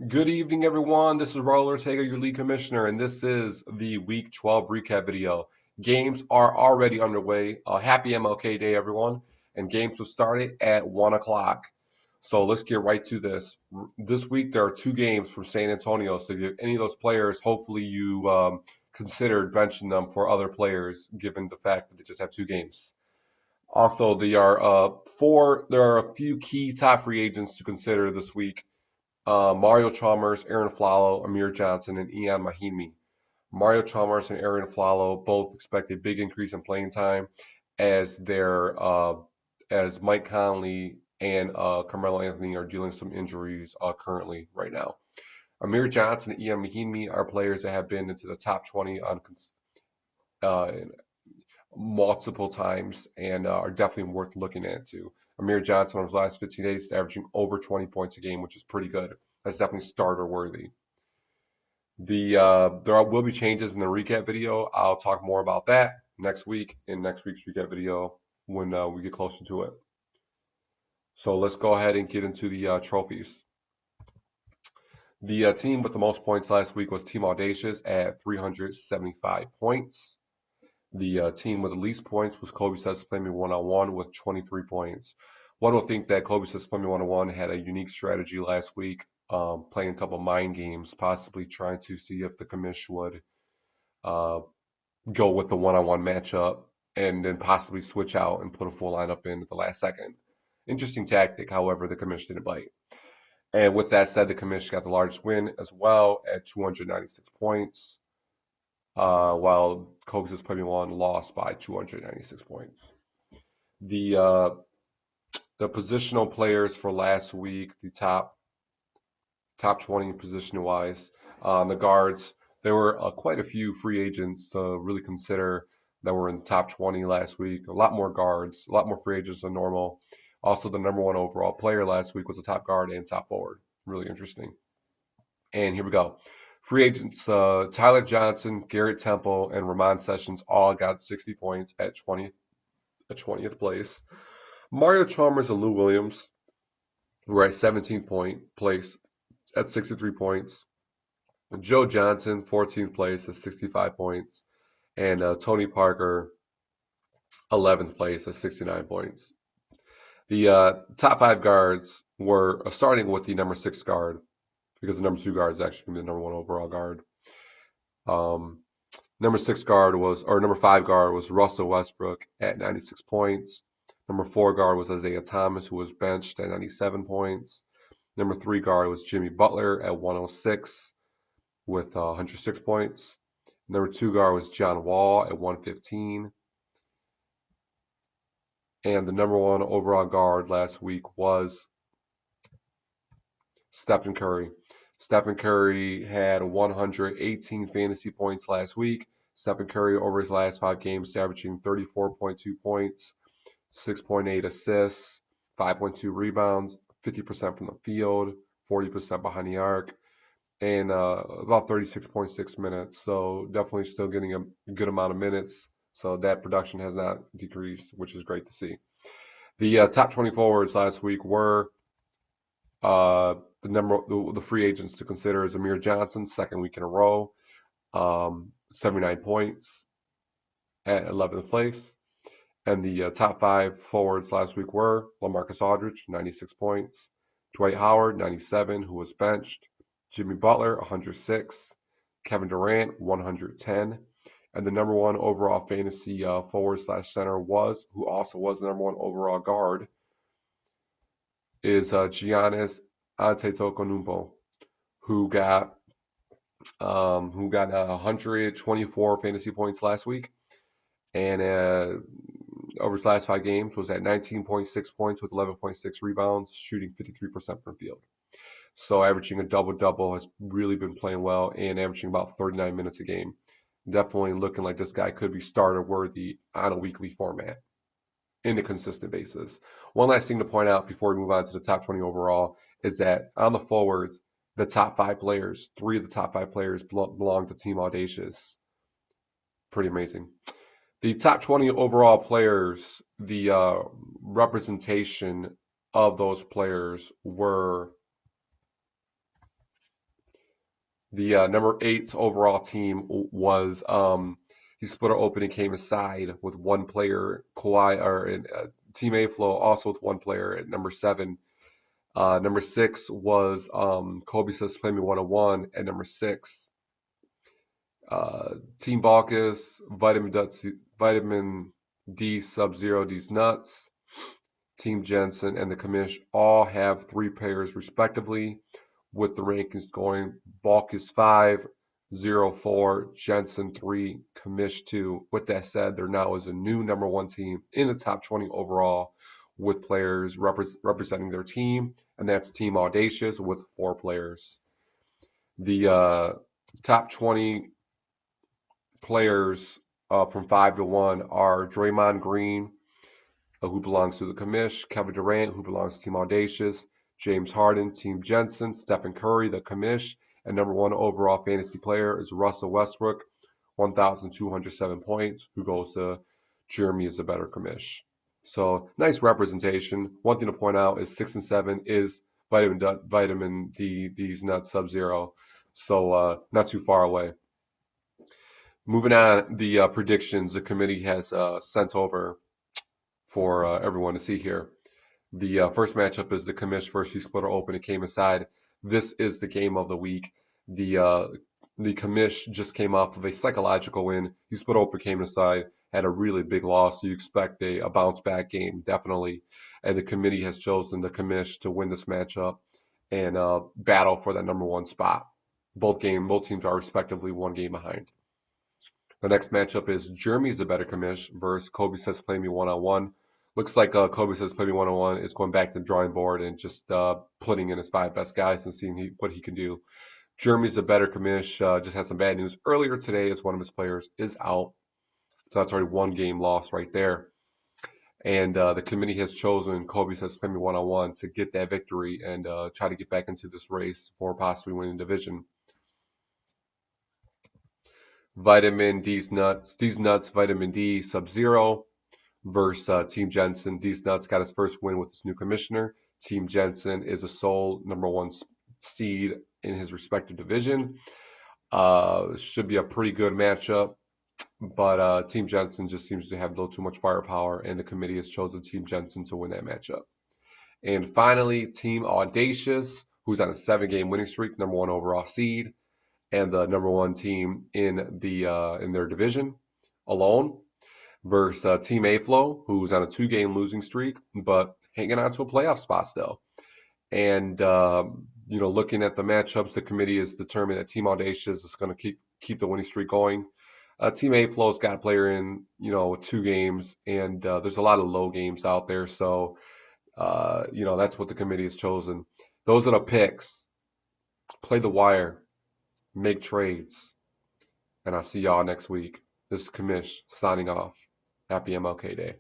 Good evening, everyone. This is Raul Ortega, your league commissioner, and this is the Week 12 recap video. Games are already underway. Happy MLK Day, everyone. And games will start at 1 o'clock. So let's get right to this. This week, there are two games from San Antonio. So if you have any of those players, hopefully you considered benching them for other players, given the fact that they just have two games. Also, there are a few key top free agents to consider this week. Mario Chalmers, Aaron Flalo, Amir Johnson, and Ian Mahinmi. Mario Chalmers and Aaron Flalo both expect a big increase in playing time as as Mike Conley and Carmelo Anthony are dealing with some injuries currently right now. Amir Johnson and Ian Mahinmi are players that have been into the top 20 on uh, multiple times and are definitely worth looking at too. Amir Johnson over his last 15 days is averaging over 20 points a game, which is pretty good. That's definitely starter worthy. There will be changes in the recap video. I'll talk more about that next week in next week's recap video when we get closer to it. So let's go ahead and get into the trophies. The team with the most points last week was Team Audacious at 375 points. The team with the least points was Kobe Says Play Me One-on-One with 23 points. One will think that Kobe Says Play Me One-on-One had a unique strategy last week, playing a couple mind games, possibly trying to see if the commish would uh, go with the one-on-one matchup and then possibly switch out and put a full lineup in at the last second. Interesting tactic, however, the commish didn't bite. And with that said, the commish got the largest win as well at 296 points while Kobe's Premier One lost by 296 points. The the positional players for last week, the top 20 position wise, the guards, there were quite a few free agents to really consider that were in the top 20 last week. A lot more guards, a lot more free agents than normal. Also, the number one overall player last week was a top guard and top forward. Really interesting. And here we go. Free agents, Tyler Johnson, Garrett Temple, and Ramon Sessions all got 60 points at 20th place. Mario Chalmers and Lou Williams were at 17th place at 63 points. Joe Johnson, 14th place at 65 points. And Tony Parker, 11th place at 69 points. The top five guards were starting with the number 6 guard, because the number 2 guard is actually going to be the number 1 overall guard. Number 5 guard was Russell Westbrook at 96 points. Number 4 guard was Isaiah Thomas, who was benched at 97 points. Number 3 guard was Jimmy Butler at 106 with 106 points. Number 2 guard was John Wall at 115. And the number 1 overall guard last week was Stephen Curry. Stephen Curry had 118 fantasy points last week. Stephen Curry over his last 5 games is averaging 34.2 points, 6.8 assists, 5.2 rebounds, 50% from the field, 40% behind the arc, and about 36.6 minutes. So definitely still getting a good amount of minutes. So that production has not decreased, which is great to see. The top 20 forwards last week were the free agents to consider is Amir Johnson, second week in a row, 79 points at 11th place. And the top 5 forwards last week were LaMarcus Aldridge, 96 points, Dwight Howard, 97, who was benched, Jimmy Butler, 106, Kevin Durant, 110, and the number 1 overall fantasy forward/center who also was the number 1 overall guard, is Giannis Antetokounmpo, who got 124 fantasy points last week, and over his last 5 games was at 19.6 points with 11.6 rebounds, shooting 53% from field. So averaging a double-double, has really been playing well and averaging about 39 minutes a game. Definitely looking like this guy could be starter worthy on a weekly format in a consistent basis. One last thing to point out before we move on to the top 20 overall is that on the forwards, the top 5 players, 3 of the top 5 players belong to Team Audacious. Pretty amazing. The top 20 overall players, the representation of those players were The number 8 overall team was he split our open and came aside with one player, Kawhi, or Team A Flow also with one player at number 7. Number 6 was Kobe Says Play Me 101 at number 6. Team Balkus, Vitamin D Sub-Zero, D's Nuts, Team Jensen, and the Commish all have 3 players respectively, with the rankings going Balkus 5, 0, 4, Jensen 3, Commish 2. With that said, there now is a new number 1 team in the top 20 overall with players representing their team, and that's Team Audacious with 4 players. The top 20 players from 5 to 1 are Draymond Green, who belongs to the Commish, Kevin Durant, who belongs to Team Audacious, James Harden, Team Jensen, Stephen Curry, the Commish, and number 1 overall fantasy player is Russell Westbrook, 1,207 points, who goes to Jeremy is a better Commish. So nice representation. One thing to point out is 6 and 7 is Vitamin D's Nuts Sub-Zero, so not too far away. Moving on, the predictions the committee has sent over for everyone to see here. The first matchup is the Commish versus Splitter Open. It came aside. This is the game of the week. The Commish just came off of a psychological win. The Splitter Open came aside, had a really big loss. You expect a bounce back game, definitely. And the committee has chosen the Commish to win this matchup and battle for that number 1 spot. Both teams are respectively 1 game behind. The next matchup is Jeremy's a better Commish versus Kobe Says Play Me 1-on-1. Looks like Kobe Says Play Me 1-on-1 is going back to the drawing board and just putting in his 5 best guys and seeing what he can do. Jeremy's a better Commish, just had some bad news earlier today as one of his players is out. So that's already 1 game lost right there. And the committee has chosen Kobe Says Play Me 1-on-1 to get that victory and try to get back into this race for possibly winning the division. Vitamin D's Nuts, Vitamin D Sub-Zero versus Team Jensen. D's Nuts got his first win with his new commissioner. Team Jensen is a sole number 1 seed in his respective division. Should be a pretty good matchup, but Team Jensen just seems to have a little too much firepower, and the committee has chosen Team Jensen to win that matchup. And finally, Team Audacious, who's on a 7-game winning streak, number 1 overall seed, and the number 1 team in their division alone, versus Team A-Flow, who's on a 2-game losing streak, but hanging on to a playoff spot still. And looking at the matchups, the committee has determined that Team Audacious is going to keep the winning streak going. Team A-Flow's got a player in 2 games, and there's a lot of low games out there, so that's what the committee has chosen. Those are the picks. Play the wire. Make trades. And I'll see y'all next week. This is Commish signing off. Happy MLK Day.